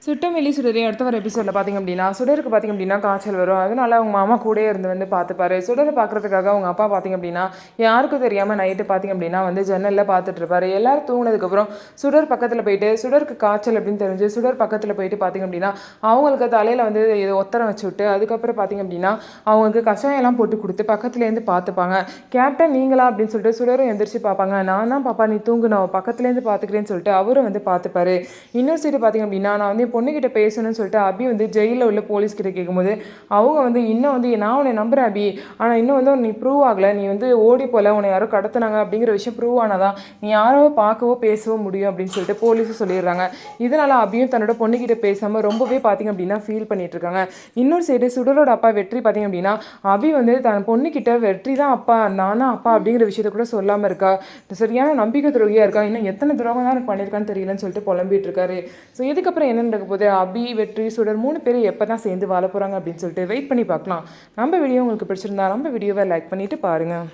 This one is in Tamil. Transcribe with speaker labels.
Speaker 1: சுட்டமெல்லி சுடரி அடுத்த வர எபிசோடில் பார்த்திங்க அப்படின்னா சுடருக்கு பார்த்திங்க அப்படின்னா காய்ச்சல் வரும். அதனால அவங்க மாமா கூடயே இருந்து பார்த்துப்பாரு. சுடரை பார்க்குறதுக்காக அவங்க அப்பா பார்த்திங்க அப்படின்னா யாருக்கும் தெரியாமல் நைட்டு பார்த்திங்க அப்படின்னா ஜன்னலில் பார்த்துட்டு இருப்பாரு. எல்லாரும் தூங்கினதுக்கப்புறம் சுடர் பக்கத்தில் போயிட்டு சுடருக்கு காய்ச்சல் அப்படின்னு தெரிஞ்சு சுடர் பக்கத்தில் போயிட்டு பார்த்திங்க அப்படின்னா அவங்களுக்கு தலையில் இது ஒத்தரம் வச்சு விட்டு அதுக்கப்புறம் பார்த்திங்க அப்படின்னா அவங்களுக்கு கஷாயம்லாம் போட்டு கொடுத்து பக்கத்துலேருந்து பார்த்துப்பாங்க. கேப்டன் நீங்களா அப்படின்னு சொல்லிட்டு சுடரும் எந்திரிச்சு பார்ப்பாங்க. நான் தான் பாப்பா நீ தூங்கு, நான் பக்கத்துலேருந்து பார்த்துக்கிறேன்னு சொல்லிட்டு அவரும் பார்த்துப்பாரு. இன்னொரு சைடு பார்த்திங்க அப்படின்னா நான் பொண்ணுக்கிட்ட பேசணும்னு சொல்லிட்டு அபி ஜெயிலில் உள்ள போலீஸ்கிட்ட கேட்கும்போது அவங்க இன்னும் நான் உன்னை நம்புகிறேன் அபி, ஆனால் இன்னும் நீ ப்ரூவ் ஆகலை, நீ ஓடி போல, உன்னை யாரோ கடத்தினாங்க அப்படிங்கிற விஷயம் ப்ரூவ் ஆனாதான் நீ யாரோ பார்க்கவோ பேசவோ முடியும் அப்படின்னு சொல்லிட்டு போலீஸும் சொல்லிடுறாங்க. இதனால் அபியும் தன்னோட பொண்ணுக்கிட்ட பேசாமல் ரொம்பவே பார்த்திங்க அப்படின்னா ஃபீல் பண்ணிட்டு இருக்காங்க. இன்னொரு சைடு சுடரோட அப்பா வெற்றி பார்த்திங்க அப்படின்னா அபி தன் பொண்ணுக்கிட்ட வெற்றி தான் அப்பா, நானா அப்பா அப்படிங்கிற விஷயத்த கூட சொல்லாமல் இருக்கா, சரியான நம்பிக்கை துரோகியாக இருக்கா, இன்னும் எத்தனை துரோகம் தான் எனக்கு பண்ணியிருக்கான்னு தெரியலன்னு சொல்லிட்டு புலம்பிட்டு இருக்காரு. ஸோ இதுக்கப்புறம் என்ன நடக்க போது அபி வெற்றி சுடர் 3 பேரும் எப்போ தான் சேர்ந்து வாழ போகிறாங்க அப்படின்னு சொல்லிட்டு வெயிட் பண்ணி பார்க்கலாம். நம்ம வீடியோ உங்களுக்கு பிடிச்சிருந்தா நம்ம வீடியோவை லைக் பண்ணிவிட்டு பாருங்கள்.